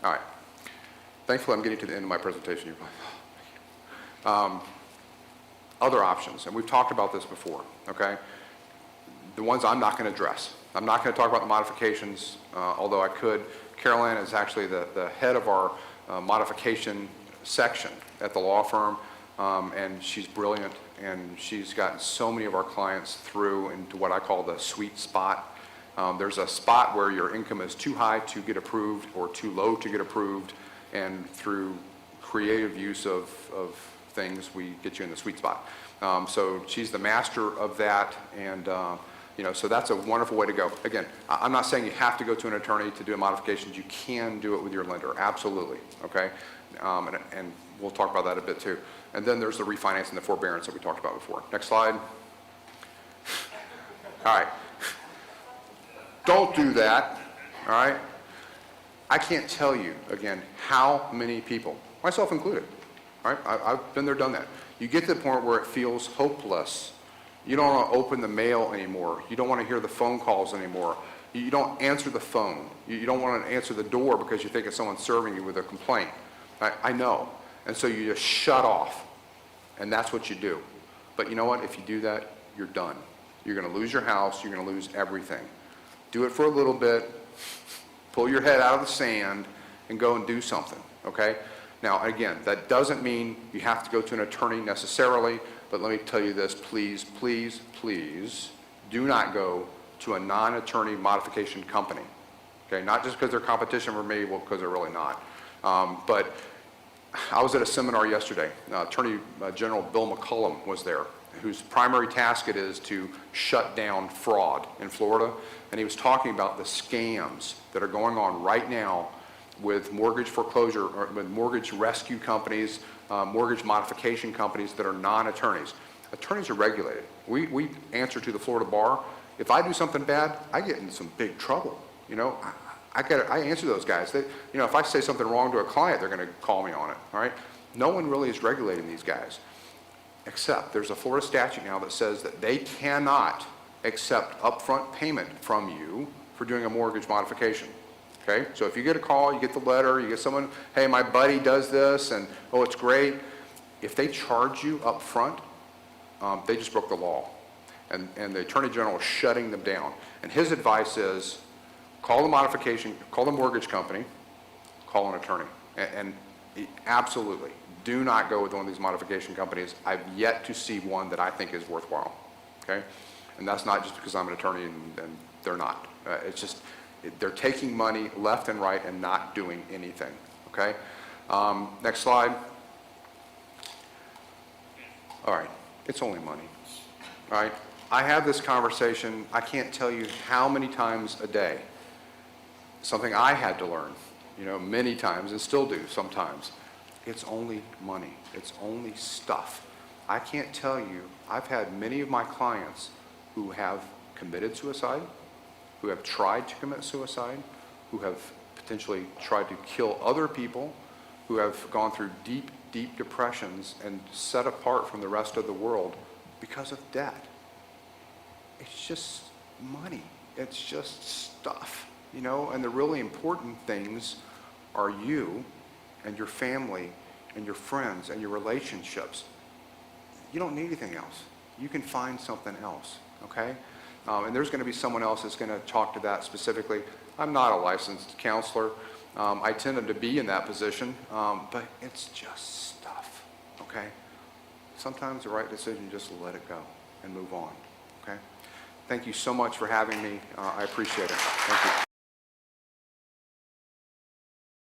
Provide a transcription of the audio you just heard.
All right. Thankfully, I'm getting to the end of my presentation. You're like, other options, and we've talked about this before, okay? The ones I'm not going to address. I'm not going to talk about the modifications, although I could. Caroline is actually the head of our modification section at the law firm, and she's brilliant, and she's gotten so many of our clients through into what I call the sweet spot. There's a spot where your income is too high to get approved or too low to get approved, and through creative use of things, we get you in the sweet spot. So she's the master of that, and so that's a wonderful way to go. Again, I'm not saying you have to go to an attorney to do modifications. You can do it with your lender, absolutely, okay? And we'll talk about that a bit too. And then there's the refinance and the forbearance that we talked about before. Next slide. All right. Don't do that, all right? I can't tell you, again, how many people, myself included, all right? I've been there, done that. You get to the point where it feels hopeless. You don't want to open the mail anymore. You don't want to hear the phone calls anymore. You don't answer the phone. You don't want to answer the door because you think it's someone serving you with a complaint. I know. And so you just shut off. And that's what you do. But you know what? If you do that, you're done. You're going to lose your house. You're going to lose everything. Do it for a little bit. Pull your head out of the sand and go and do something, okay? Now, again, that doesn't mean you have to go to an attorney necessarily, but let me tell you this, please, please, please, do not go to a non-attorney modification company, okay? Not just because they're competition for me, well, because they're really not. But I was at a seminar yesterday. Attorney General Bill McCollum was there, whose primary task it is to shut down fraud in Florida. And he was talking about the scams that are going on right now with mortgage foreclosure, or with mortgage rescue companies, mortgage modification companies that are non-attorneys. Attorneys are regulated. We answer to the Florida bar. If I do something bad, I get in some big trouble. You know, I answer those guys. They, you know, if I say something wrong to a client, they're going to call me on it. All right. No one really is regulating these guys, except there's a Florida statute now that says that they cannot accept upfront payment from you for doing a mortgage modification. Okay, so if you get a call, you get the letter, you get someone, hey, my buddy does this, and oh, it's great. If they charge you up front, they just broke the law. And the Attorney General is shutting them down. And his advice is, call the modification, call the mortgage company, call an attorney. And absolutely, do not go with one of these modification companies. I've yet to see one that I think is worthwhile, okay? And that's not just because I'm an attorney and they're not. It's just, they're taking money left and right and not doing anything, okay? Next slide. All right, it's only money, all right? I have this conversation, I can't tell you how many times a day. Something I had to learn, you know, many times and still do sometimes. It's only money, it's only stuff. I can't tell you, I've had many of my clients who have committed suicide, who have tried to commit suicide, who have potentially tried to kill other people, who have gone through deep, deep depressions and set apart from the rest of the world because of debt. It's just money. It's just stuff, you know, and the really important things are you and your family and your friends and your relationships. You don't need anything else. You can find something else, okay? And there's going to be someone else that's going to talk to that specifically. I'm not a licensed counselor. I tended to be in that position, but it's just stuff, okay? Sometimes the right decision, just let it go and move on, okay? Thank you so much for having me. I appreciate it. Thank you.